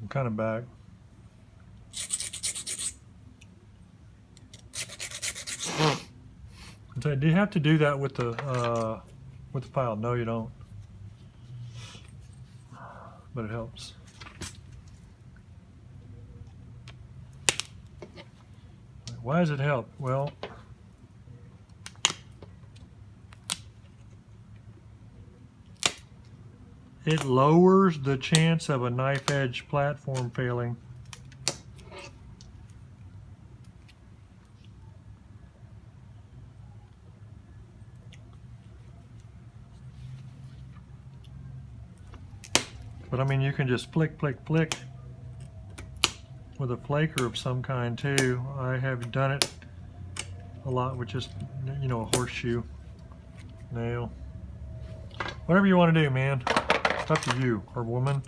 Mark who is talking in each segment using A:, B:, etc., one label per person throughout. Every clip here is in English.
A: I'm kind of back. So do you have to do that with the file? No, you don't. But it helps. Why does it help? Well, it lowers the chance of a knife edge platform failing. But I mean, you can just flick, flick, flick with a flaker of some kind too. I have done it a lot with just, you know, a horseshoe nail. Whatever you want to do, man. It's up to you, or woman.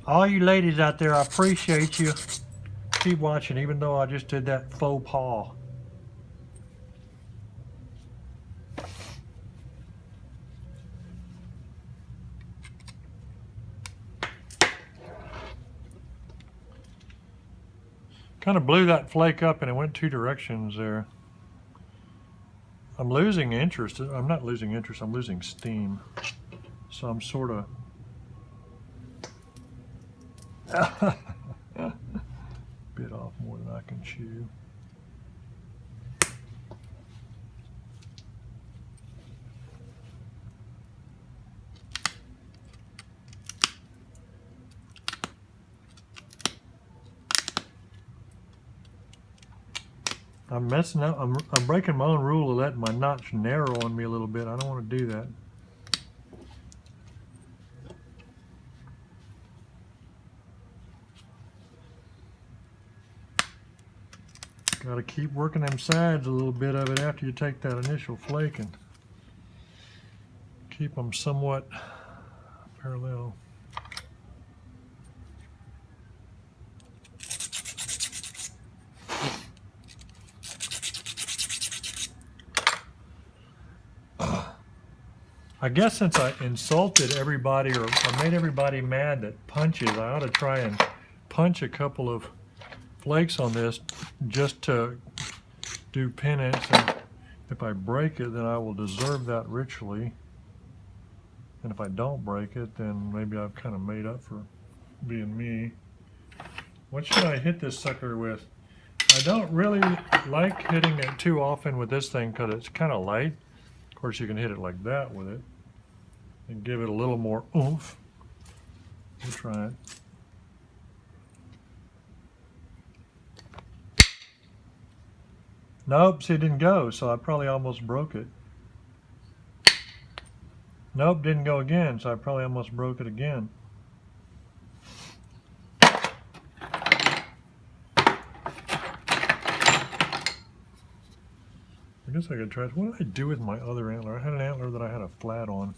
A: All you ladies out there, I appreciate you. Keep watching, even though I just did that faux pas. Kind of blew that flake up and it went two directions there. I'm losing interest. I'm not losing interest, I'm losing steam. So I'm sort of bit off more than I can chew. I'm messing up. I'm breaking my own rule of letting my notch narrow on me a little bit. I don't want to do that. Got to keep working them sides a little bit of it after you take that initial flake and keep them somewhat parallel. I guess since I insulted everybody or made everybody mad that punches, I ought to try and punch a couple of flakes on this just to do penance. And if I break it, then I will deserve that ritually. And if I don't break it, then maybe I've kind of made up for being me. What should I hit this sucker with? I don't really like hitting it too often with this thing because it's kind of light. Of course, you can hit it like that with it and give it a little more oomph. We'll try it. Nope, see, it didn't go, so I probably almost broke it. Nope, didn't go again, so I probably almost broke it again. I guess I could try. What did I do with my other antler? I had an antler that I had a flat on.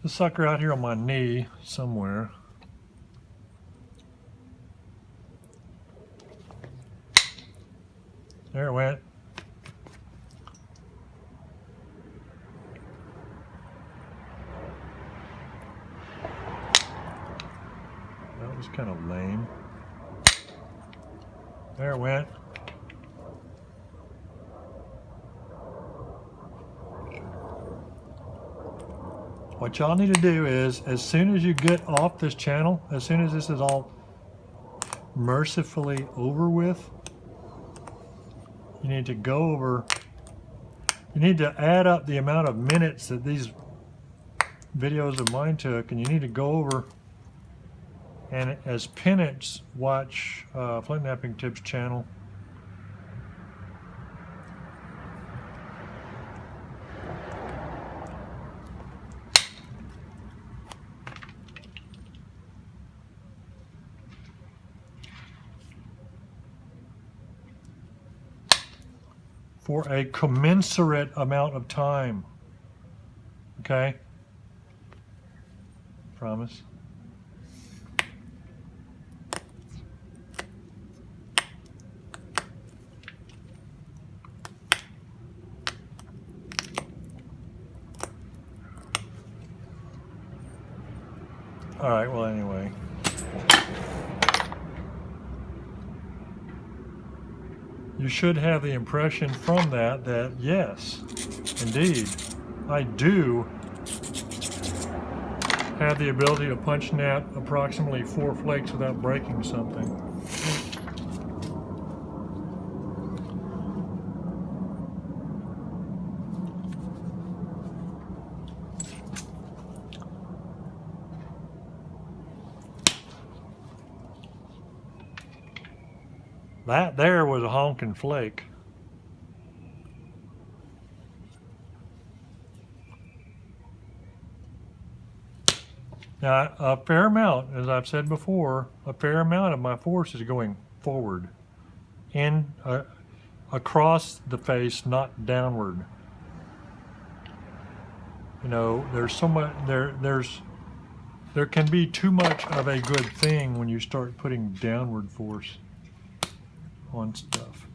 A: This sucker out here on my knee somewhere. There it went. That was kind of lame. There it went. What y'all need to do is, as soon as you get off this channel, as soon as this is all mercifully over with, you need to go over, you need to add up the amount of minutes that these videos of mine took, and you need to go over and as penance watch Flint Knapping Tips channel. For a commensurate amount of time. Okay? Promise. All right, well, anyway. You should have the impression from that yes, indeed, I do have the ability to punch knap approximately 4 flakes without breaking something. That there was a honking flake. Now, a fair amount, as I've said before, a fair amount of my force is going forward, in across the face, not downward. You know, there's so much there can be too much of a good thing when you start putting downward force on stuff.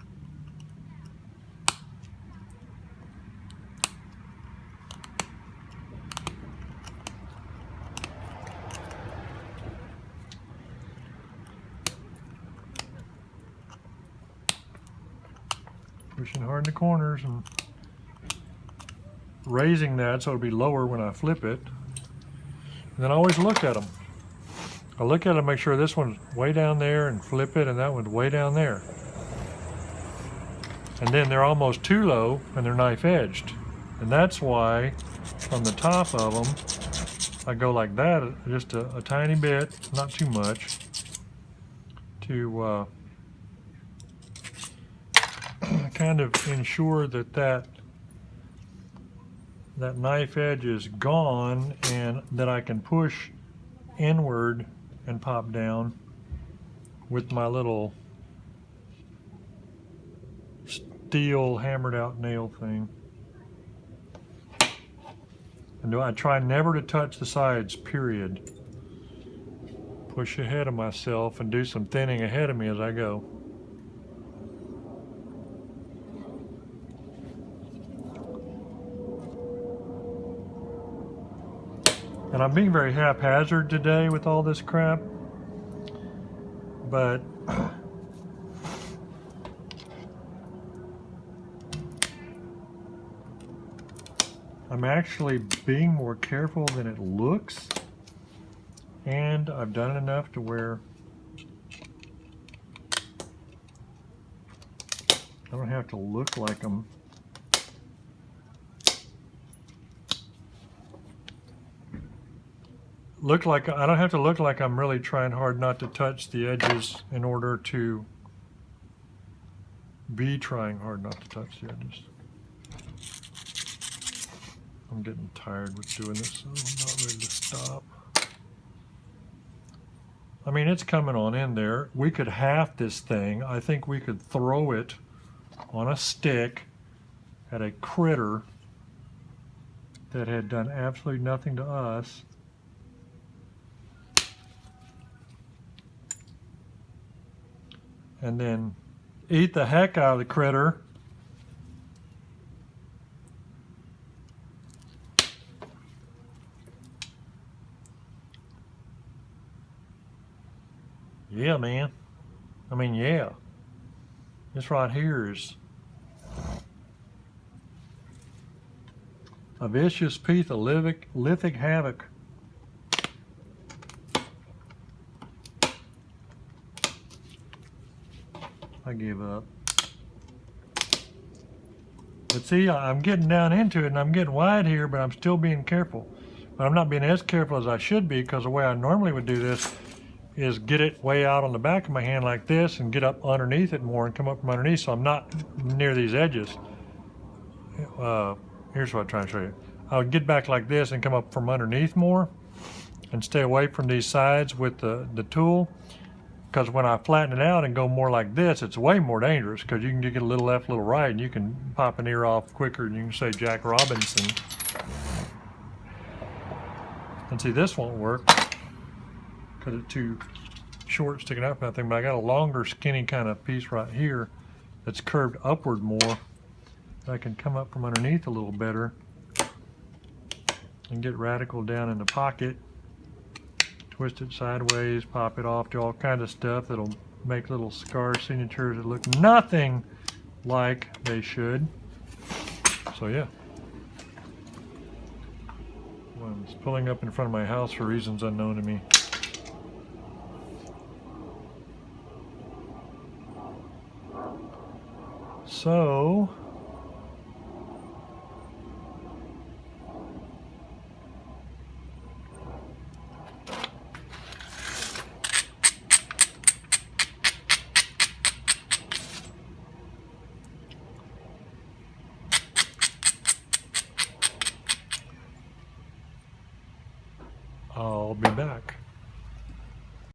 A: Pushing hard in the corners and raising that so it'll be lower when I flip it. And then I always look at them. I look at it, make sure this one's way down there, and flip it, and that one's way down there. And then they're almost too low and they're knife edged. And that's why from the top of them, I go like that, just a tiny bit, not too much, to kind of ensure that knife edge is gone and that I can push inward and pop down with my little steel hammered out nail thing. And I try never to touch the sides, period. Push ahead of myself and do some thinning ahead of me as I go. And I'm being very haphazard today with all this crap, but I'm actually being more careful than it looks, and I've done it enough to where I don't have to look like I'm I don't have to look like I'm really trying hard not to touch the edges in order to be trying hard not to touch the edges. I'm getting tired with doing this, so I'm not ready to stop. I mean, it's coming on in there. We could half this thing. I think we could throw it on a stick at a critter that had done absolutely nothing to us. And then eat the heck out of the critter. Yeah, man. I mean, yeah. This right here is a vicious piece of lithic havoc. I give up. But see, I'm getting down into it and I'm getting wide here, but I'm still being careful. But I'm not being as careful as I should be, because the way I normally would do this is get it way out on the back of my hand like this and get up underneath it more and come up from underneath, so I'm not near these edges. Here's what I'm trying to show you. I would get back like this and come up from underneath more and stay away from these sides with the tool. Because when I flatten it out and go more like this, it's way more dangerous, because you can get a little left, a little right, and you can pop an ear off quicker than you can say Jack Robinson. And see, this won't work because it's too short sticking out from that thing, but I got a longer, skinny kind of piece right here that's curved upward more. I can come up from underneath a little better and get radical down in the pocket twist it sideways, pop it off, do all kind of stuff that'll make little scar signatures that look nothing like they should. So yeah. One's pulling up in front of my house for reasons unknown to me. So I'll be back.